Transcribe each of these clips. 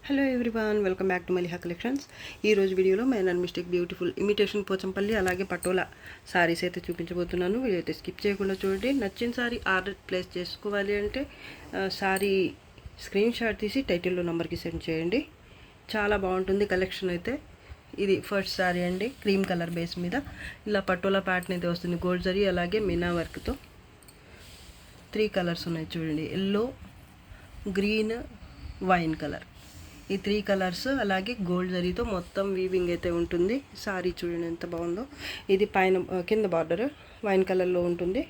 Hello everyone, welcome back to Maliha collections. ఈ రోజు వీడియోలో main and mistake beautiful imitation Pochampally అలాగే పటోలా సారీస్ అయితే చూపించబోతున్నాను. వీడియో అయితే స్కిప్ చేయకుండా చూడండి. నచ్చిన సారీ ఆర్డర్ ప్లేస్ చేసుకోవాలి అంటే సారీ స్క్రీన్ షాట్ తీసి టైటిల్లో నెంబర్కి సెండ్ చేయండి. చాలా బాగుంటుంది కలెక్షన్ అయితే. ఇది ఫస్ట్ సారీ అండి, క్రీమ్ కలర్ బేస్ మీద ఇలా పటోలా ప్యాటర్న్ అయితే వస్తుంది. గోల్డ్ జరీ అలాగే మీనా వర్క్తో 3 కలర్స్ ఉన్నాయి చూడండి. Yellow, green, wine colour. ఈ 3 కలర్స్ అలాగే గోల్డ్ జరీతో మొత్తం వీవింగ్ అయితే ఉంటుంది. సారీ చూడండి ఎంత బాగుందో. ఇది పైన కింద బార్డర్ వైన్ కలర్లో ఉంటుంది.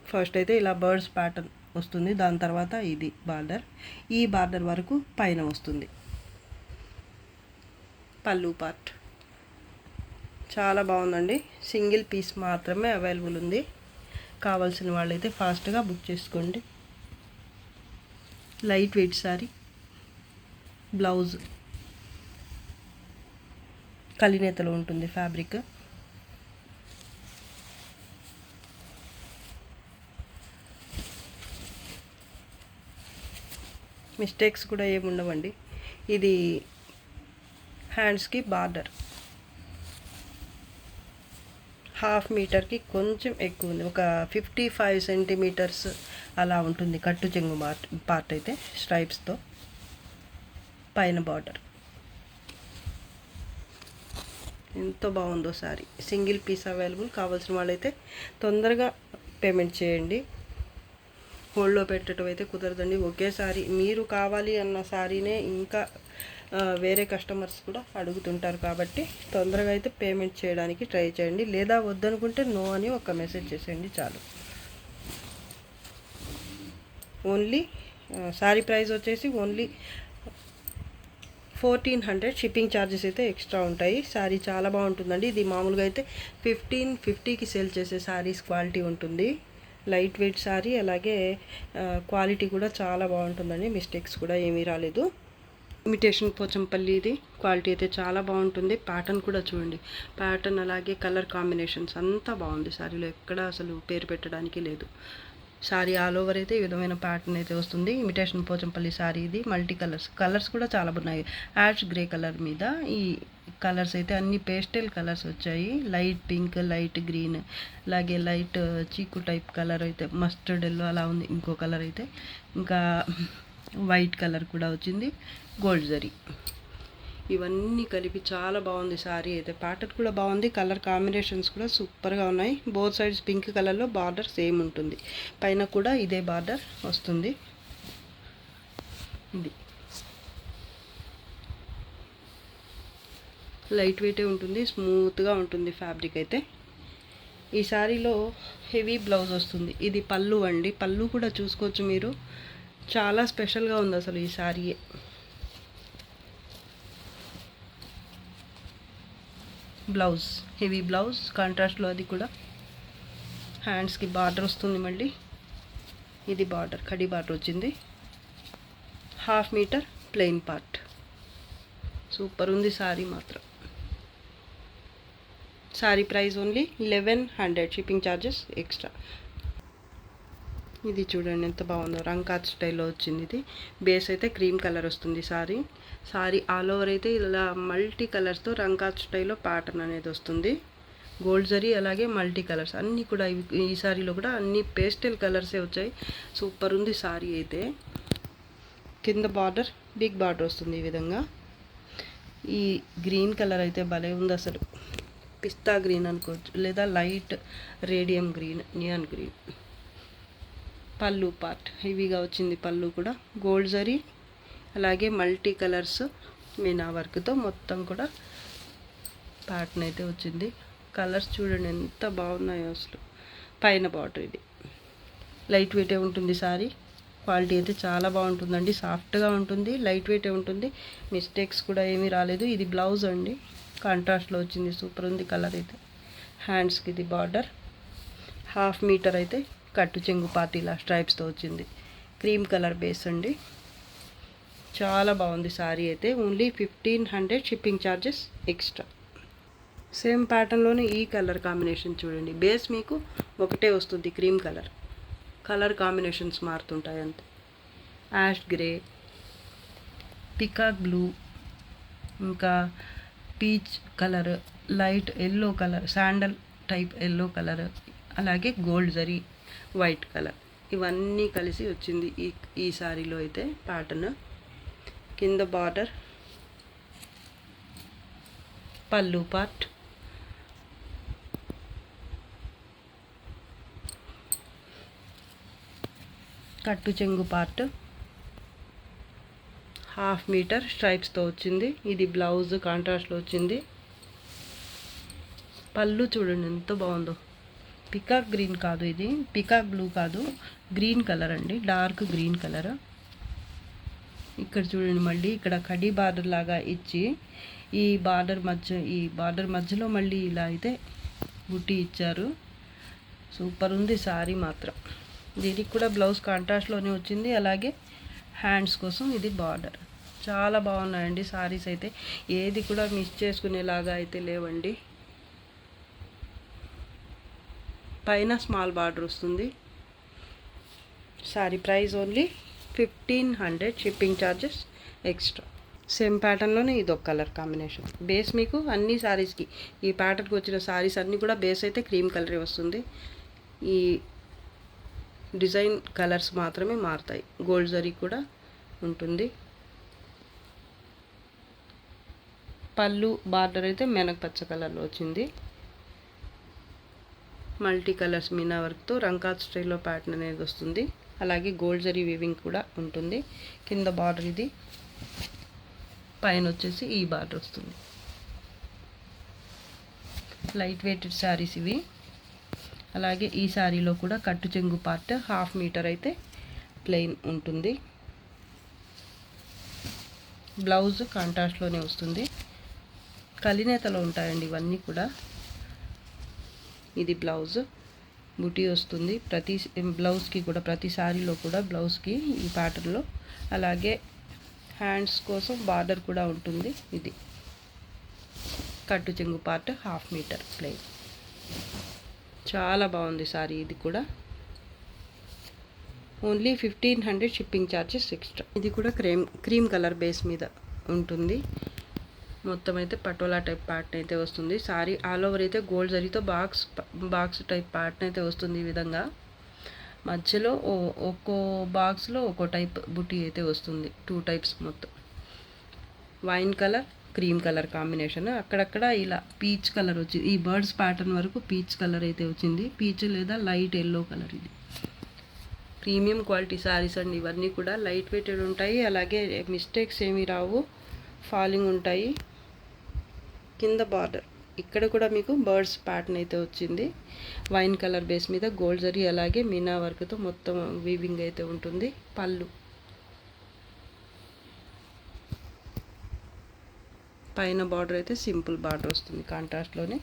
ఫస్ట్ అయితే ఇలా బర్డ్స్ ప్యాటర్న్ వస్తుంది, దాని తర్వాత ఇది బార్డర్. ఈ బార్డర్ వరకు పైన వస్తుంది. పళ్ళు పార్ట్ చాలా బాగుందండి. సింగిల్ పీస్ మాత్రమే అవైలబుల్ ఉంది. కావాల్సిన వాళ్ళైతే ఫాస్ట్గా బుక్ చేసుకోండి. Light weight sorry. బ్లౌజ్ కలినేతలో ఉంటుంది ఫ్యాబ్రిక్. మిస్టేక్స్ కూడా ఏముండవండి. ఇది హ్యాండ్స్కి బార్డర్ 1/2 మీటర్కి కొంచెం ఎక్కువ ఉంది, ఒక 55 సెంటీమీటర్స్ అలా ఉంటుంది. కట్టు చెంగు పార్ట్ అయితే స్ట్రైప్స్తో. పైన బార్డర్ ఎంతో బాగుందో సారీ. Single piece available. కావాల్సిన వాళ్ళైతే తొందరగా పేమెంట్ చేయండి. హోల్డ్లో పెట్టడం అయితే కుదరదండి. ఒకేసారి మీరు కావాలి అన్న సారీనే ఇంకా వేరే కస్టమర్స్ కూడా అడుగుతుంటారు, కాబట్టి తొందరగా అయితే పేమెంట్ చేయడానికి ట్రై చేయండి. లేదా వద్దనుకుంటే నో అని ఒక మెసేజ్ చేసేయండి చాలు. ఓన్లీ సారీ ప్రైస్ వచ్చేసి ఓన్లీ 1400. షిప్పింగ్ ఛార్జెస్ అయితే ఎక్స్ట్రా ఉంటాయి. శారీ చాలా బాగుంటుందండి. ఇది మామూలుగా అయితే 1550కి సేల్ చేసే శారీస్ క్వాలిటీ ఉంటుంది. లైట్ వెయిట్ శారీ, అలాగే క్వాలిటీ కూడా చాలా బాగుంటుందండి. మిస్టేక్స్ కూడా ఏమీ రాలేదు. ఇమిటేషన్ పోచంపల్లి ఇది క్వాలిటీ అయితే చాలా బాగుంటుంది. ప్యాటర్న్ కూడా చూడండి. ప్యాటర్న్ అలాగే కలర్ కాంబినేషన్స్ అంతా బాగుంది. శారీలో ఎక్కడ అసలు పేరు పెట్టడానికి లేదు. శారీ ఆల్ ఓవర్ అయితే ఈ విధమైన ప్యాటర్న్ అయితే వస్తుంది. ఇమిటేషన్ పోచంపల్లి శారీ ఇది. మల్టీ కలర్స్ కూడా చాలా బాగున్నాయి. యాష్ గ్రే కలర్ మీద ఈ కలర్స్ అయితే అన్ని పేస్టల్ కలర్స్ వచ్చాయి. లైట్ పింక్, లైట్ గ్రీన్, అలాగే లైట్ చీకు టైప్ కలర్ అయితే మస్టర్డ్ ఎల్లో అలా ఉంది. ఇంకో కలర్ అయితే ఇంకా వైట్ కలర్ కూడా వచ్చింది. గోల్డ్ జరీ ఇవన్నీ కలిపి చాలా బాగుంది శారీ అయితే. ప్యాటర్న్ కూడా బాగుంది. కలర్ కాంబినేషన్స్ కూడా సూపర్గా ఉన్నాయి. బోత్ సైడ్స్ పింక్ కలర్లో బార్డర్ సేమ్ ఉంటుంది. పైన కూడా ఇదే బార్డర్ వస్తుంది. ఇది లైట్ వెయిటే ఉంటుంది, స్మూత్గా ఉంటుంది ఫ్యాబ్రిక్ అయితే. ఈ శారీలో హెవీ బ్లౌజ్ వస్తుంది. ఇది పళ్ళు అండి. పళ్ళు కూడా చూసుకోవచ్చు మీరు. చాలా స్పెషల్గా ఉంది అసలు ఈ శారీయే. బ్లౌజ్ హెవీ బ్లౌజ్ కాంట్రాస్ట్లో, అది కూడా హ్యాండ్స్కి బార్డర్ వస్తుంది. మళ్ళీ ఇది బార్డర్ కడి బార్డర్ వచ్చింది. 1/2 మీటర్ ప్లెయిన్ పార్ట్. సూపర్ ఉంది సారీ మాత్రం. Sorry price only 1100. Shipping charges extra. ఇది చూడండి ఎంత బాగుందో. రంకాత్ స్టైల్లో వచ్చింది. ఇది బేస్ అయితే క్రీమ్ కలర్ వస్తుంది. సారీ ఆల్ ఓవర్ అయితే ఇలా మల్టీ కలర్స్తో రంకాత్ స్టైల్లో ప్యాటర్న్ అనేది వస్తుంది. గోల్డ్ జరీ అలాగే మల్టీ కలర్స్ అన్నీ కూడా ఈ సారీలో కూడా అన్ని పేస్టల్ కలర్సే వచ్చాయి. సూపర్ ఉంది సారీ అయితే. కింద బార్డర్ బిగ్ బార్డర్ వస్తుంది ఈ విధంగా. ఈ గ్రీన్ కలర్ అయితే భలే ఉంది అసలు. పిస్తా గ్రీన్ అనుకోవచ్చు, లేదా light radium green, neon green. పళ్ళు పార్ట్ హెవీగా వచ్చింది. పళ్ళు కూడా గోల్డ్ జరీ అలాగే మల్టీ కలర్స్ మీనా వర్క్తో మొత్తం కూడా ప్యాటర్న్ అయితే వచ్చింది. కలర్స్ చూడండి ఎంత బాగున్నాయో అసలు. పైన బార్డర్ ఇది లైట్ వెయిటే ఉంటుంది. సారీ క్వాలిటీ అయితే చాలా బాగుంటుందండి. సాఫ్ట్గా ఉంటుంది, లైట్ వెయిటే ఉంటుంది. మిస్టేక్స్ కూడా ఏమీ రాలేదు. ఇది బ్లౌజ్ అండి, కాంట్రాస్ట్లో వచ్చింది. సూపర్ ఉంది కలర్ అయితే. హ్యాండ్స్కి ఇది బార్డర్ 1/2 మీటర్ అయితే కట్టు చెంగు పార్టీలా స్ట్రైప్స్తో వచ్చింది. క్రీమ్ కలర్ బేస్ అండి. చాలా బాగుంది సారీ అయితే. Only 1500. Shipping charges extra. Same ప్యాటర్న్లోనే ఈ కలర్ కాంబినేషన్ చూడండి. బేస్ మీకు ఒకటే వస్తుంది క్రీమ్ కలర్. కలర్ కాంబినేషన్స్ మారుతుంటాయి అంతే. యాష్ గ్రే, పికాక్ బ్లూ, ఇంకా peach colour, light yellow colour, sandal type yellow colour, అలాగే గోల్డ్ జరీ వైట్ కలర్, ఇవన్నీ కలిసి వచ్చింది ఈ సారీలో అయితే ప్యాటర్న్. కింద బార్డర్, పళ్ళు పార్ట్, కట్టు చెంగు పార్ట్, 1/2 మీటర్ స్ట్రైప్స్తో వచ్చింది. ఇది బ్లౌజ్ కాంట్రాస్ట్లో వచ్చింది. పళ్ళు చూడండి ఎంత బాగుందో. పికాక్ గ్రీన్ కాదు, ఇది పికాక్ బ్లూ కాదు, గ్రీన్ కలర్ అండి, డార్క్ గ్రీన్ కలర్. ఇక్కడ చూడండి మళ్ళీ ఇక్కడ కడీ బార్డర్ లాగా ఇచ్చి ఈ బార్డర్ మధ్యలో మళ్ళీ ఇలా అయితే బుట్టి ఇచ్చారు. సూపర్ ఉంది సారీ మాత్రం. దీనికి కూడా బ్లౌజ్ కాంట్రాస్ట్లోనే వచ్చింది. అలాగే హ్యాండ్స్ కోసం ఇది బార్డర్. చాలా బాగున్నాయండి సారీస్ అయితే, ఏది కూడా మిస్ చేసుకునేలాగా అయితే లేవండి. పైన స్మాల్ బార్డర్ వస్తుంది. Sari price only 1500, shipping charges extra. Same ప్యాటర్న్లోనే ఇది ఒక కలర్ కాంబినేషన్. బేస్ మీకు అన్ని సారీస్కి, ఈ ప్యాటర్న్కి వచ్చిన సారీస్ అన్నీ కూడా బేస్ అయితే క్రీమ్ కలరే వస్తుంది. ఈ డిజైన్ కలర్స్ మాత్రమే మారుతాయి. గోల్డ్ జరీ కూడా ఉంటుంది. పళ్ళు బార్డర్ అయితే మెనక్ కలర్లో వచ్చింది. మల్టీ కలర్స్ మీనా వర్క్తో రంకాత్ స్టైల్లో ప్యాటర్న్ అనేది వస్తుంది. అలాగే గోల్డ్ జరీ వీవింగ్ కూడా ఉంటుంది. కింద బార్డర్ ఇది, పైన వచ్చేసి ఈ బార్డర్ వస్తుంది. లైట్ వెయిటెడ్ శారీస్ ఇవి. అలాగే ఈ శారీలో కూడా కట్టు చెంగు పార్ట్ 1/2 మీటర్ అయితే ప్లెయిన్ ఉంటుంది. బ్లౌజ్ కాంట్రాస్ట్లోనే వస్తుంది. కలినేతలో ఉంటాయండి ఇవన్నీ కూడా. ఇది బ్లౌజ్, బుటీ వస్తుంది ప్రతి బ్లౌజ్కి కూడా, ప్రతి శారీలో కూడా బ్లౌజ్కి ఈ ప్యాటర్న్లో. అలాగే హ్యాండ్స్ కోసం బార్డర్ కూడా ఉంటుంది. ఇది కట్టు చెంగు పార్ట్ 1/2 మీటర్ ప్లెయిన్. చాలా బాగుంది సారీ. ఇది కూడా ఓన్లీ 1500, షిప్పింగ్ ఛార్జెస్ ఎక్స్ట్రా. ఇది కూడా క్రీమ్ కలర్ బేస్ మీద ఉంటుంది. మొత్తం అయితే పటోలా టైప్ ప్యాటర్న్ అయితే వస్తుంది. సారీ ఆల్ ఓవర్ అయితే గోల్డ్ జరీతో బాక్స్ టైప్ ప్యాటర్న్ అయితే వస్తుంది. ఈ విధంగా మధ్యలో ఒక్కో బాక్స్లో ఒక్కో టైప్ బుటీ అయితే వస్తుంది. 2 టైప్స్ మొత్తం. Wine colour, cream colour combination. అక్కడక్కడ ఇలా పీచ్ కలర్ వచ్చింది. ఈ బర్డ్స్ ప్యాటర్న్ వరకు పీచ్ కలర్ అయితే వచ్చింది. పీచ్ లేదా లైట్ ఎల్లో కలర్. ఇది ప్రీమియం క్వాలిటీ శారీస్ అండి. ఇవన్నీ కూడా లైట్ వెయిటెడ్ ఉంటాయి. అలాగే మిస్టేక్స్ ఏమీ రావు, ఫాలింగ్ ఉంటాయి. కింద బార్డర్ ఇక్కడ కూడా మీకు బర్డ్స్ ప్యాటర్న్ అయితే వచ్చింది. వైన్ కలర్ బేస్ మీద గోల్డ్ జరీ అలాగే మీనా వర్క్తో మొత్తం వీవింగ్ అయితే ఉంటుంది. పళ్ళు, పైన బార్డర్ అయితే సింపుల్ బార్డర్ వస్తుంది కాంట్రాస్ట్లోనే.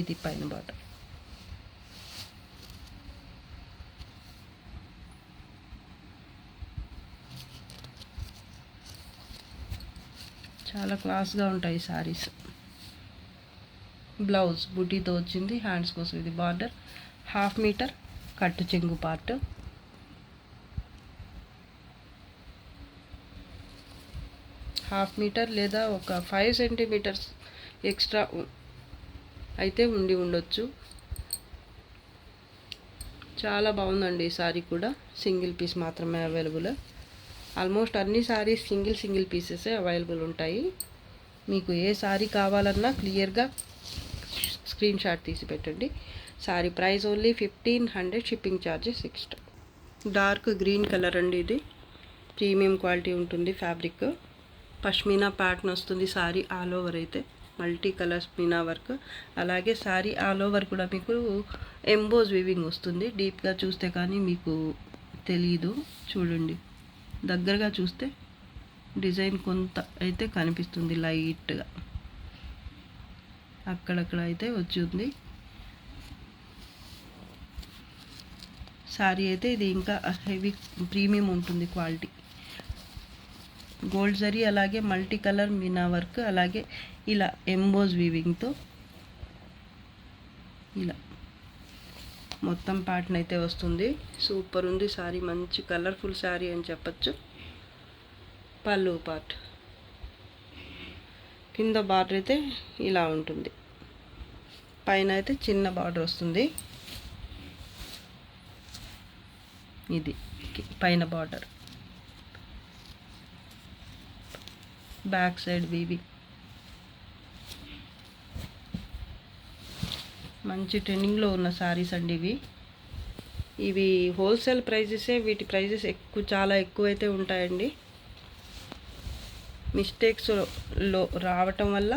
ఇది పైన బార్డర్. చాలా క్లాస్గా ఉంటాయి సారీస్. బ్లౌజ్ బుటీతో వచ్చింది. హ్యాండ్స్ కోసం ఇది బార్డర్. 1/2 మీటర్ కట్టు చెంగు పార్ట్. హాఫ్ మీటర్ లేదా ఒక 5 సెంటీమీటర్స్ ఎక్స్ట్రా అయితే ఉండొచ్చు. చాలా బాగుందండి ఈ సారీ కూడా. సింగిల్ పీస్ మాత్రమే అవైలబుల్. ఆల్మోస్ట్ అన్ని సారీస్ సింగిల్ పీసెసే అవైలబుల్ ఉంటాయి. మీకు ఏ సారీ కావాలన్నా క్లియర్గా స్క్రీన్ షాట్ తీసి పెట్టండి. Sorry price only 1500, shipping charges extra. Dark green colour అండి. ఇది ప్రీమియం క్వాలిటీ ఉంటుంది ఫ్యాబ్రిక్. పష్మీనా ప్యాటర్న్ వస్తుంది సారీ ఆల్ ఓవర్ అయితే. Multi colours Meena work. అలాగే సారీ ఆల్ ఓవర్ కూడా మీకు ఎంబోజ్ వీవింగ్ వస్తుంది. డీప్గా చూస్తే కానీ మీకు తెలీదు. చూడండి, దగ్గరగా చూస్తే డిజైన్ కొంత అయితే కనిపిస్తుంది లైట్గా, అక్కడక్కడ అయితే వచ్చింది. సారీ అయితే ఇది ఇంకా హెవీ ప్రీమియం ఉంటుంది క్వాలిటీ. గోల్డ్ జరీ అలాగే మల్టీ కలర్ మీనా వర్క్ అలాగే ఇలా ఎంబోజ్ వీవింగ్తో ఇలా మొత్తం ప్యాటర్న్ అయితే వస్తుంది. సూపర్ ఉంది సారీ. మంచి కలర్ఫుల్ సారీ అని చెప్పచ్చు. పళ్ళు పార్ట్. కింద బార్డర్ అయితే ఇలా ఉంటుంది, పైన అయితే చిన్న బార్డర్ వస్తుంది. ఇది పైన బార్డర్, బ్యాక్ సైడ్ వీవి. మంచి ట్రెండింగ్లో ఉన్న శారీస్ అండి ఇవి. ఇవి హోల్సేల్ ప్రైజెసే, వీటి ప్రైజెస్ చాలా ఎక్కువైతే ఉంటాయండి. మిస్టేక్స్లో రావటం వల్ల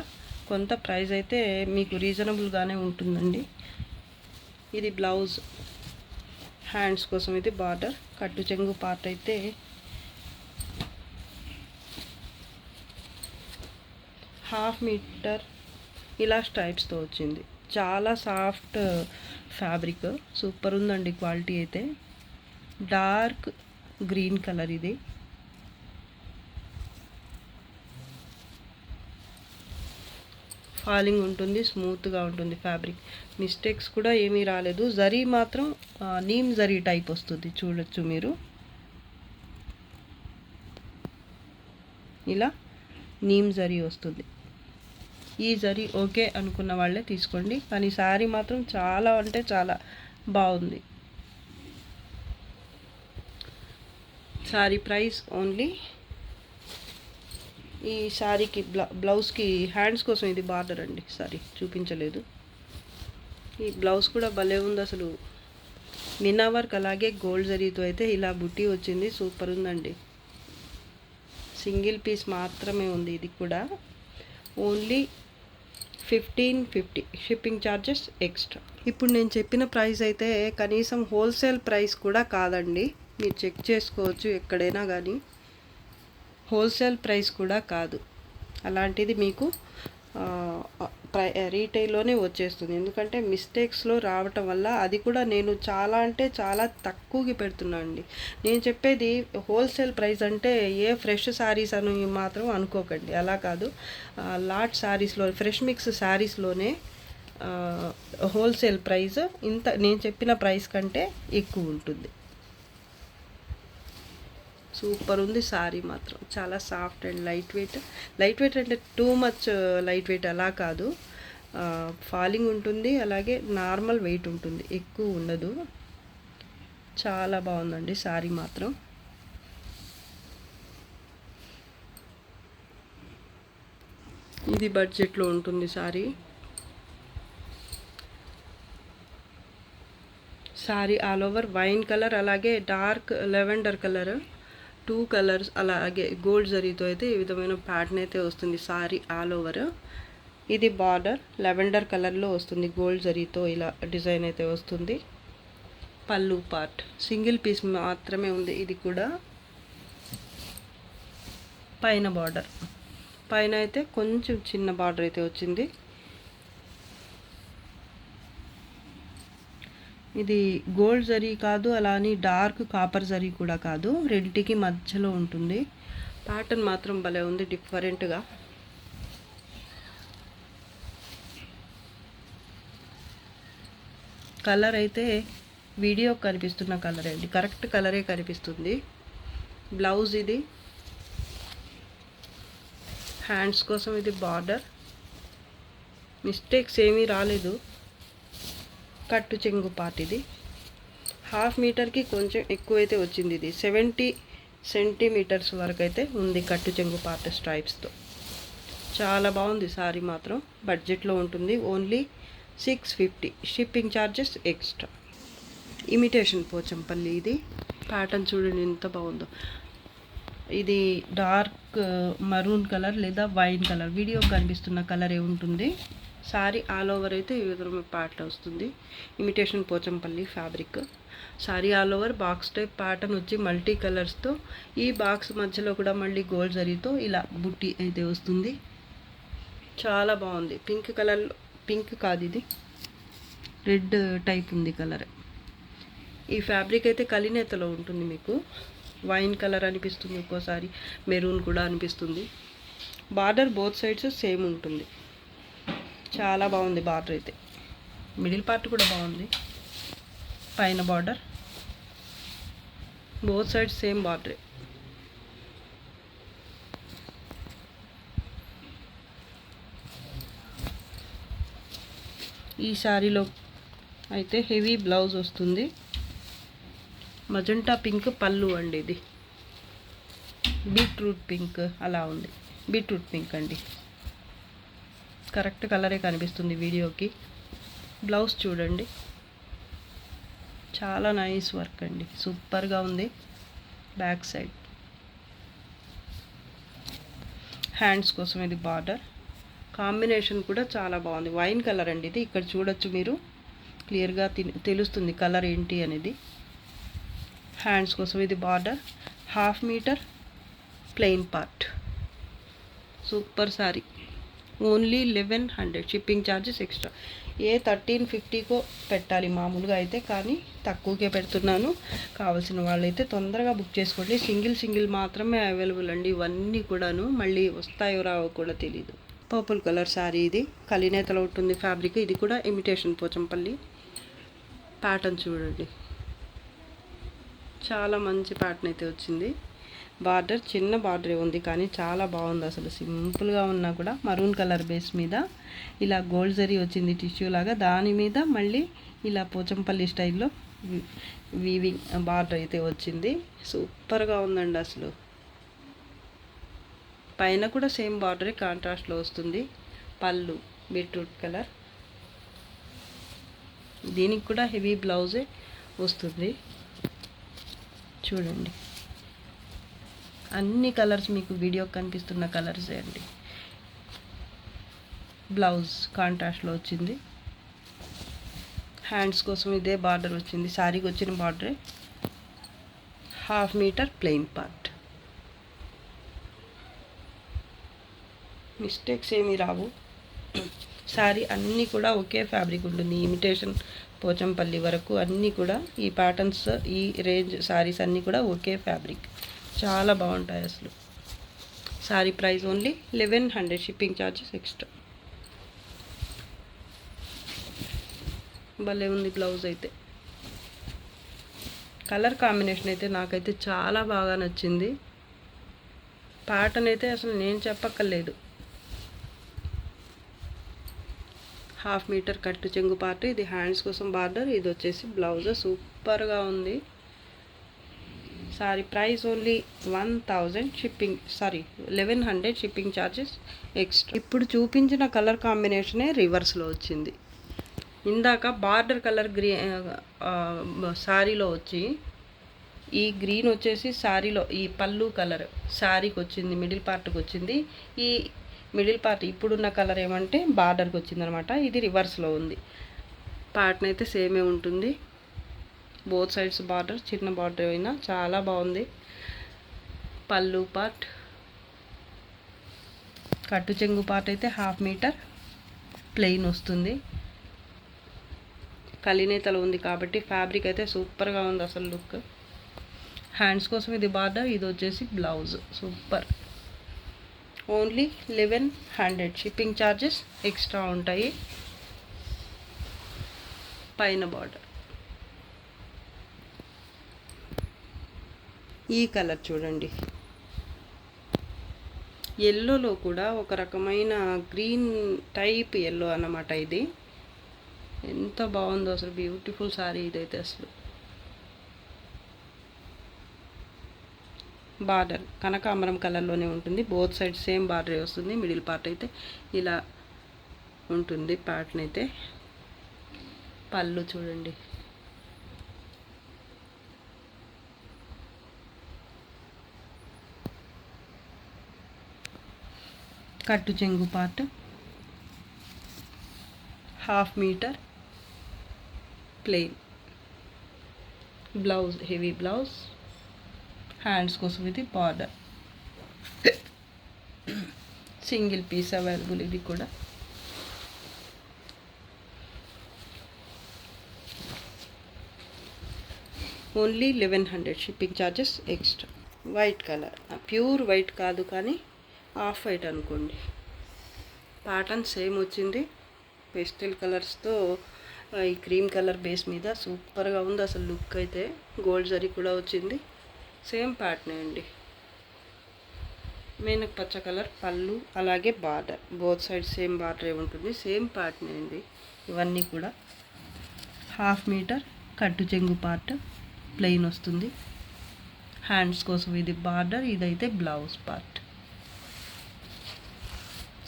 కొంత ప్రైస్ అయితే మీకు రీజనబుల్గానే ఉంటుందండి. ఇది బ్లౌజ్, హ్యాండ్స్ కోసం ఇది బార్డర్. కట్టు చెంగు పార్ట్ అయితే హాఫ్ మీటర్ ఇలా స్ట్రైప్స్తో వచ్చింది. చాలా సాఫ్ట్ ఫ్యాబ్రిక్, సూపర్ ఉందండి క్వాలిటీ అయితే. డార్క్ గ్రీన్ కలర్ ఇది. ఫాలింగ్ ఉంటుంది, స్మూత్గా ఉంటుంది ఫ్యాబ్రిక్. మిస్టేక్స్ కూడా ఏమీ రాలేదు. జరీ మాత్రం నీమ్ జరీ టైప్ వస్తుంది, చూడొచ్చు మీరు. ఇలా నీమ్ జరీ వస్తుంది. ఈ జరీ ఓకే అనుకున్న వాళ్ళే తీసుకోండి. కానీ శారీ మాత్రం చాలా అంటే చాలా బాగుంది. శారీ ప్రైస్ ఓన్లీ, ఈ శారీకి బ్లౌజ్కి హ్యాండ్స్ కోసం ఇది బార్డర్ అండి. సారీ చూపించలేదు. ఈ బ్లౌజ్ కూడా భలే ఉంది అసలు. మినా వర్క్ అలాగే గోల్డ్ జరీతో అయితే ఇలా బుట్టి వచ్చింది, సూపర్ ఉందండి. సింగిల్ పీస్ మాత్రమే ఉంది. ఇది కూడా ఓన్లీ 1550, షిప్పింగ్ ఛార్జెస్ ఎక్స్ట్రా. ఇప్పుడు నేను చెప్పిన ప్రైస్ అయితే కనీసం హోల్సేల్ ప్రైస్ కూడా కాదండి. మీరు చెక్ చేసుకోవచ్చు ఎక్కడైనా కానీ. హోల్సేల్ ప్రైస్ కూడా కాదు. అలాంటిది మీకు రీటైల్లోనే వచ్చేస్తుంది. ఎందుకంటే మిస్టేక్స్లో రావటం వల్ల, అది కూడా నేను చాలా అంటే చాలా తక్కువకి పెడుతున్నాను అండి. నేను చెప్పేది హోల్సేల్ ప్రైస్ అంటే ఏ ఫ్రెష్ శారీస్ అని మాత్రం అనుకోకండి, అలా కాదు. లాట్ శారీస్లో, ఫ్రెష్ మిక్స్ శారీస్లోనే హోల్సేల్ ప్రైస్ ఇంత నేను చెప్పిన ప్రైస్ కంటే ఎక్కువ ఉంటుంది. సూపర్ ఉంది శారీ మాత్రం. చాలా soft and light weight. Light weight అంటే టూ మచ్ లైట్ వెయిట్ అలా కాదు, ఫాలింగ్ ఉంటుంది, అలాగే నార్మల్ వెయిట్ ఉంటుంది, ఎక్కువ ఉండదు. చాలా బాగుందండి శారీ మాత్రం. ఇది బడ్జెట్లో ఉంటుంది sari. Sari all over wine colour, అలాగే డార్క్ లెవెండర్ కలర్, 2 కలర్స్, అలాగే గోల్డ్ జరీతో అయితే ఈ విధమైన ప్యాటర్న్ అయితే వస్తుంది శారీ ఆల్ ఓవర్. ఇది బార్డర్ లెవెండర్ కలర్లో వస్తుంది, గోల్డ్ జరీతో ఇలా డిజైన్ అయితే వస్తుంది. పళ్ళు పార్ట్ సింగిల్ పీస్ మాత్రమే ఉంది. ఇది కూడా పైన బార్డర్, పైన అయితే కొంచెం చిన్న బార్డర్ అయితే వచ్చింది. ఇది గోల్డ్ జరీ కాదు, అలా అని డార్క్ కాపర్ జరీ కూడా కాదు, రెండిటికి మధ్యలో ఉంటుంది. ప్యాటర్న్ మాత్రం భలే ఉంది, డిఫరెంట్గా. కలర్ అయితే వీడియో కనిపిస్తున్న కలరే అండి, కరెక్ట్ కలరే కనిపిస్తుంది. బ్లౌజ్ ఇది, హ్యాండ్స్ కోసం ఇది బార్డర్. మిస్టేక్స్ ఏమీ రాలేదు. కట్టు చెంగు పార్ట్ ఇది. హాఫ్ మీటర్కి కొంచెం ఎక్కువైతే వచ్చింది. ఇది 70 సెంటీమీటర్స్ వరకు అయితే ఉంది కట్టు చెంగు పార్ట్ స్ట్రైప్స్తో. చాలా బాగుంది శారీ మాత్రం. బడ్జెట్లో ఉంటుంది, only 650, shipping charges extra. Imitation Pochampally ఇది. ప్యాటర్న్ చూడండి ఎంత బాగుందో. ఇది డార్క్ మరూన్ కలర్ లేదా వైన్ కలర్, వీడియో కనిపిస్తున్న కలరే ఉంటుంది. శారీ ఆల్ ఓవర్ అయితే ఈ విధమైన ప్యాటర్న్ వస్తుంది. Imitation Pochampally fabric. Sari all over box type pattern వచ్చి మల్టీ కలర్స్తో, ఈ బాక్స్ మధ్యలో కూడా మళ్ళీ గోల్డ్ జరీతో ఇలా బుట్టి అయితే వస్తుంది. చాలా బాగుంది. పింక్ కలర్లో, పింక్ కాదు ఇది రెడ్ టైప్ ఉంది కలర్. ఈ ఫ్యాబ్రిక్ అయితే కలినేతలో ఉంటుంది, మీకు వైన్ కలర్ అనిపిస్తుంది, ఒక్కోసారి మెరూన్ కూడా అనిపిస్తుంది. బార్డర్ బోత్ సైడ్స్ సేమ్ ఉంటుంది. చాలా బాగుంది బార్డర్ అయితే. మిడిల్ పార్ట్ కూడా బాగుంది. పైన బార్డర్ బోత్ సైడ్స్ సేమ్ బార్డరే. ఈ శారీలో అయితే హెవీ బ్లౌజ్ వస్తుంది. మజంటా పింక్ పళ్ళు అండి, ఇది బీట్రూట్ పింక్ అలా ఉంది. బీట్రూట్ పింక్ అండి, కరెక్ట్ కలరే కనిపిస్తుంది వీడియోకి. బ్లౌజ్ చూడండి, చాలా నైస్ వర్క్ అండి, సూపర్గా ఉంది. బ్యాక్ సైడ్ హ్యాండ్స్ కోసం ఇది బార్డర్. కాంబినేషన్ కూడా చాలా బాగుంది, వైన్ కలర్ అండి ఇది. ఇక్కడ చూడొచ్చు మీరు, క్లియర్గా తెలుస్తుంది కలర్ ఏంటి అనేది. హ్యాండ్స్ కోసం ఇది border. 1/2 metre plain part. Super sari. Only 1100. Shipping charges extra. 1350కో పెట్టాలి మామూలుగా అయితే, కానీ తక్కువకే పెడుతున్నాను. కావాల్సిన వాళ్ళైతే తొందరగా బుక్ చేసుకోండి. సింగిల్ మాత్రమే అవైలబుల్ అండి. ఇవన్నీ కూడాను మళ్ళీ వస్తాయో రావో కూడా తెలీదు. పర్పుల్ కలర్ శారీ ఇది, కలినేతలో ఉంటుంది ఫ్యాబ్రిక్. ఇది కూడా ఇమిటేషన్ పోచంపల్లి. ప్యాటర్న్ చూడండి, చాలా మంచి ప్యాటర్న్ అయితే వచ్చింది. బార్డర్ చిన్న బార్డరే ఉంది, కానీ చాలా బాగుంది అసలు. సింపుల్గా ఉన్నా కూడా మరూన్ కలర్ బేస్ మీద ఇలా గోల్డ్ జరీ వచ్చింది టిష్యూ లాగా. దాని మీద మళ్ళీ ఇలా పోచంపల్లి స్టైల్లో వీవింగ్ బార్డర్ అయితే వచ్చింది. సూపర్గా ఉందండి అసలు. పైన కూడా సేమ్ బార్డరే కాంట్రాస్ట్లో వస్తుంది. పళ్ళు బీట్రూట్ కలర్. దీనికి కూడా హెవీ బ్లౌజే వస్తుంది. చూడండి, అన్ని కలర్స్ మీకు వీడియో కనిపిస్తున్న కలర్సే అండి. బ్లౌజ్ కాంట్రాస్ట్లో వచ్చింది. హ్యాండ్స్ కోసం ఇదే బార్డర్ వచ్చింది, శారీకి వచ్చిన బార్డరే. 1/2 మీటర్ ప్లెయిన్ పార్ట్. మిస్టేక్స్ ఏమీ రావు. శారీ అన్నీ కూడా ఒకే ఫ్యాబ్రిక్ ఉంటుంది. ఇమిటేషన్ పోచంపల్లి వరకు అన్నీ కూడా ఈ ప్యాటర్న్స్, ఈ రేంజ్ శారీస్ అన్నీ కూడా ఒకే ఫ్యాబ్రిక్. చాలా బాగుంటాయి అసలు. Sari price only 1100. Shipping charges extra. భలే ఉంది బ్లౌజ్ అయితే. కలర్ కాంబినేషన్ అయితే నాకైతే చాలా బాగా నచ్చింది. ప్యాటర్న్ అయితే అసలు నేను చెప్పక్కర్లేదు. 1/2 మీటర్ కట్టు చెంగు పార్ట్. ఇది హ్యాండ్స్ కోసం బార్డర్. ఇది వచ్చేసి బ్లౌజ్. సూపర్గా ఉంది. Sorry price only 1000. Shipping 1100. Shipping charges extra. ఇప్పుడు చూపించిన కలర్ కాంబినేషనే రివర్స్లో వచ్చింది. ఇందాక బార్డర్ కలర్ శారీలో వచ్చి, ఈ గ్రీన్ వచ్చేసి శారీలో ఈ పళ్ళు కలర్ శారీకి వచ్చింది, మిడిల్ పార్ట్కి వచ్చింది. ఈ మిడిల్ పార్ట్ ఇప్పుడున్న కలర్ ఏమంటే బార్డర్కి వచ్చిందనమాట. ఇది రివర్స్లో ఉంది. పార్ట్ని అయితే సేమే ఉంటుంది. బోత్ సైడ్స్ బార్డర్, చిన్న బార్డర్ అయినా చాలా బాగుంది. పళ్ళు పార్ట్, కట్టు చెంగు పార్ట్ అయితే 1/2 మీటర్ ప్లెయిన్ వస్తుంది. కలినేతలు ఉంది కాబట్టి ఫ్యాబ్రిక్ అయితే సూపర్గా ఉంది అసలు లుక్. హ్యాండ్స్ కోసం ఇది బార్డర్. ఇది వచ్చేసి blouse. Super. Only 1100. Shipping charges extra ఉంటాయి. పైన బార్డర్. ఈ కలర్ చూడండి, ఎల్లోలో కూడా ఒక రకమైన గ్రీన్ టైప్ ఎల్లో అన్నమాట. ఇది ఎంత బాగుందో అసలు, బ్యూటిఫుల్ సారీ ఇదైతే అసలు. బార్డర్ కనకాంబరం కలర్లోనే ఉంటుంది. బోత్ సైడ్ సేమ్ బార్డర్ వస్తుంది. మిడిల్ పార్ట్ అయితే ఇలా ఉంటుంది ప్యాటర్న్ అయితే. పళ్ళు చూడండి, కట్టు చెంగు part 1/2 metre plain. Blouse heavy blouse. Hands కోసం ఇది బార్డర్. Single piece available. ఇది కూడా only 1100. Shipping charges extra. White colour, pure white కాదు కానీ ఆఫ్ వైట్ అనుకోండి. ప్యాటర్న్ సేమ్ వచ్చింది. పేస్టల్ కలర్స్తో ఈ క్రీమ్ కలర్ బేస్ మీద సూపర్గా ఉంది అసలు లుక్ అయితే. గోల్డ్ జరీ కూడా వచ్చింది. సేమ్ ప్యాటర్న్ అండి. మేనక్ పచ్చ కలర్ పళ్ళు, అలాగే border both side same border ఉంటుంది, సేమ్ పార్ట్నే అండి ఇవన్నీ కూడా. 1/2 మీటర్ కట్టు చెంగు పార్ట్ ప్లెయిన్ వస్తుంది. హ్యాండ్స్ కోసం ఇది బార్డర్, ఇదైతే బ్లౌజ్ పార్ట్.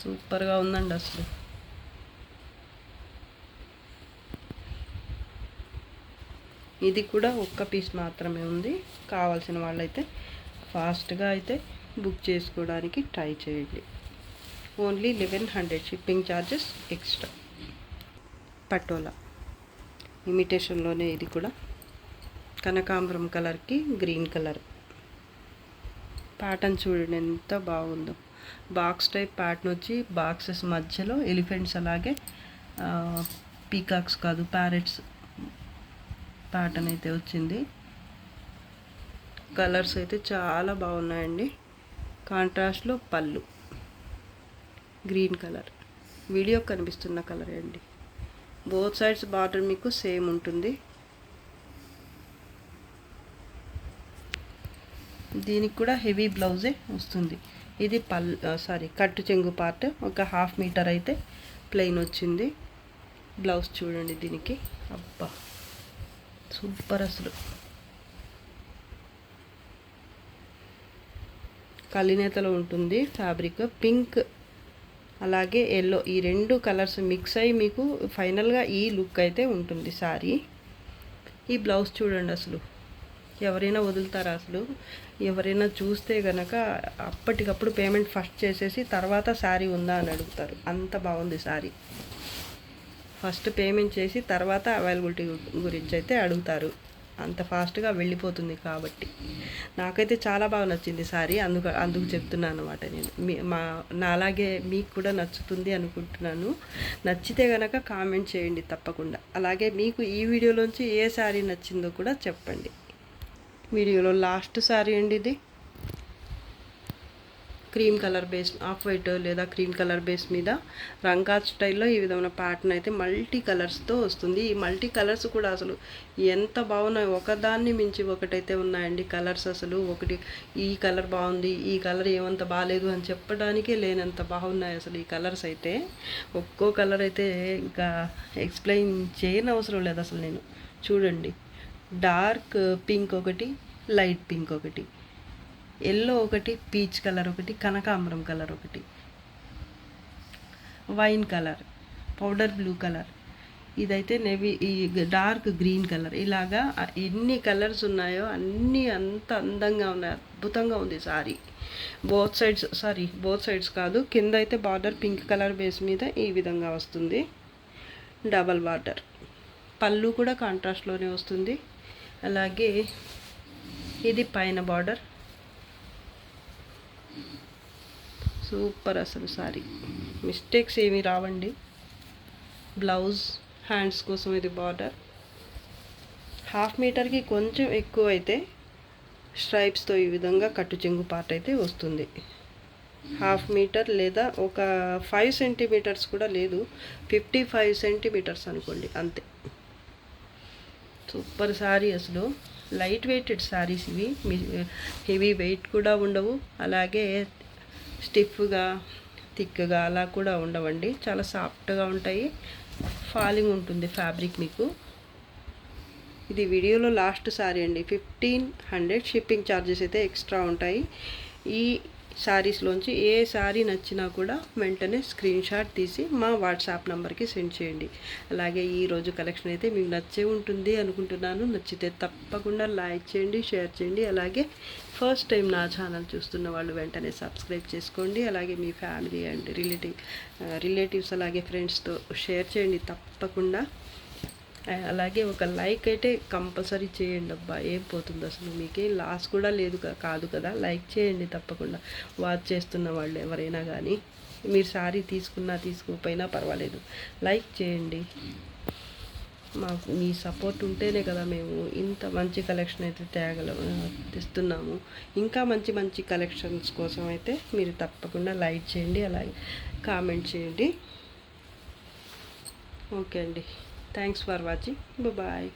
సూపర్గా ఉందండి అసలు. ఇది కూడా ఒక్క పీస్ మాత్రమే ఉంది. కావాల్సిన వాళ్ళైతే ఫాస్ట్గా అయితే బుక్ చేసుకోవడానికి ట్రై చేయండి. Only 1100 shipping charges extra. Patola ఇమిటేషన్లోనే ఇది కూడా కనకాంబరం కలర్కి గ్రీన్ కలర్ ప్యాటర్న్ చూడండి ఎంత బాగుందో. బాక్స్ టైప్ ప్యాటర్న్ వచ్చి బాక్సెస్ మధ్యలో ఎలిఫెంట్స్, అలాగే పీకాక్స్ కాదు ప్యారెట్స్ ప్యాటర్న్ అయితే వచ్చింది. కలర్స్ అయితే చాలా బాగున్నాయండి. కాంట్రాస్ట్లో పళ్ళు గ్రీన్ కలర్, వీడియో కనిపిస్తున్న కలర్ అండి. బోత్ సైడ్స్ బార్డర్ మీకు సేమ్ ఉంటుంది. దీనికి కూడా హెవీ బ్లౌజే వస్తుంది. ఇది కట్టు చెంగు పార్ట్, ఒక 1/2 మీటర్ అయితే ప్లెయిన్ వచ్చింది. బ్లౌజ్ చూడండి దీనికి, అబ్బా సూపర్ అసలు. కలినేతలో ఉంటుంది ఫ్యాబ్రిక్. పింక్ అలాగే ఎల్లో, ఈ 2 కలర్స్ మిక్స్ అయ్యి మీకు ఫైనల్గా ఈ లుక్ అయితే ఉంటుంది సారీ. ఈ బ్లౌజ్ చూడండి అసలు, ఎవరైనా వదులుతారా అసలు? ఎవరైనా చూస్తే గనక అప్పటికప్పుడు పేమెంట్ ఫస్ట్ చేసేసి తర్వాత శారీ ఉందా అని అడుగుతారు. అంత బాగుంది శారీ. ఫస్ట్ పేమెంట్ చేసి తర్వాత అవైలబిలిటీ గురించి అయితే అడుగుతారు. అంత ఫాస్ట్గా వెళ్ళిపోతుంది కాబట్టి నాకైతే చాలా బాగా నచ్చింది శారీ. అందుకు చెప్తున్నాను అనమాట నేను. నాలాగే మీకు కూడా నచ్చుతుంది అనుకుంటున్నాను. నచ్చితే కనుక కామెంట్ చేయండి తప్పకుండా. అలాగే మీకు ఈ వీడియోలోంచి ఏ శారీ నచ్చిందో కూడా చెప్పండి. వీడియోలో లాస్ట్ శారీ అండి ఇది. Cream colour base, off white లేదా క్రీమ్ కలర్ బేస్ మీద రంగాత్ స్టైల్లో ఈ విధమైన ప్యాటర్న్ అయితే మల్టీ కలర్స్తో వస్తుంది. ఈ మల్టీ కలర్స్ కూడా అసలు ఎంత బాగున్నాయి, ఒకదాన్ని మించి ఒకటైతే ఉన్నాయండి కలర్స్. అసలు ఒకటి ఈ కలర్ బాగుంది, ఈ కలర్ ఏమంత బాగాలేదు అని చెప్పడానికే లేనంత బాగున్నాయి అసలు ఈ కలర్స్ అయితే. ఒక్కో కలర్ అయితే ఇంకా ఎక్స్ప్లెయిన్ చేయని అవసరం లేదు అసలు. నేను చూడండి, డార్క్ పింక్ ఒకటి, లైట్ పింక్ ఒకటి, ఎల్లో ఒకటి, పీచ్ కలర్ ఒకటి, కనకాంబరం కలర్ ఒకటి, wine colour, powder blue colour, ఇదైతే నేవీ, ఈ డార్క్ గ్రీన్ కలర్. ఇలాగా ఎన్ని కలర్స్ ఉన్నాయో అన్నీ అంత అందంగా ఉన్నాయి, అద్భుతంగా ఉంది సారీ. బోత్ సైడ్స్ కాదు, కింద అయితే బార్డర్ పింక్ కలర్ బేస్ మీద ఈ విధంగా వస్తుంది, డబల్ బార్డర్. పళ్ళు కూడా కాంట్రాస్ట్లోనే వస్తుంది. అలాగే ఇది పైన బార్డర్. సూపర్ అసలు సారీ, మిస్టేక్స్ ఏమీ రావండి. బ్లౌజ్, హ్యాండ్స్ కోసం ఇది బార్డర్. 1/2 మీటర్కి కొంచెం ఎక్కువ అయితే స్ట్రైప్స్తో ఈ విధంగా కట్టు చెంగు పార్ట్ అయితే వస్తుంది. 1/2 మీటర్ లేదా ఒక 5 సెంటీమీటర్స్ కూడా లేదు, 55 సెంటీమీటర్స్ అనుకోండి అంతే. సూపర్ శారీ అసలు. లైట్ వెయిటెడ్ శారీస్ ఇవి, హెవీ వెయిట్ కూడా ఉండవు, అలాగే స్టిఫ్గా థిక్గా అలా కూడా ఉండవండి. చాలా సాఫ్ట్గా ఉంటాయి, ఫాలింగ్ ఉంటుంది ఫ్యాబ్రిక్ మీకు. ఇది వీడియోలో లాస్ట్ శారీ అండి. 1500 షిప్పింగ్ ఛార్జెస్ అయితే ఎక్స్ట్రా ఉంటాయి. ఈ శారీస్లోంచి ఏ శారీ నచ్చినా కూడా వెంటనే స్క్రీన్ షాట్ తీసి మా వాట్సాప్ నెంబర్కి సెండ్ చేయండి. అలాగే ఈరోజు కలెక్షన్ అయితే మీకు నచ్చే ఉంటుంది అనుకుంటున్నాను. నచ్చితే తప్పకుండా లైక్ చేయండి, షేర్ చేయండి. అలాగే ఫస్ట్ టైం నా ఛానల్ చూస్తున్న వాళ్ళు వెంటనే సబ్స్క్రైబ్ చేసుకోండి. అలాగే మీ ఫ్యామిలీ అండ్ రిలేటివ్స్ అలాగే ఫ్రెండ్స్తో షేర్ చేయండి తప్పకుండా. అలాగే ఒక లైక్ అయితే కంపల్సరీ చేయండి. అబ్బా ఏం పోతుంది అసలు, మీకేం లాస్ కూడా లేదు కాదు కదా. లైక్ చేయండి తప్పకుండా, వాచ్ చేస్తున్న వాళ్ళు ఎవరైనా కానీ. మీరు శారీ తీసుకున్నా తీసుకోకపోయినా పర్వాలేదు, లైక్ చేయండి. మీ సపోర్ట్ ఉంటేనే కదా మేము ఇంత మంచి కలెక్షన్ అయితే తెస్తున్నాము. ఇంకా మంచి మంచి కలెక్షన్స్ కోసం అయితే మీరు తప్పకుండా లైక్ చేయండి, అలాగే కామెంట్ చేయండి. ఓకే అండి, థ్యాంక్స్ ఫర్ వాచింగ్. బాయ్.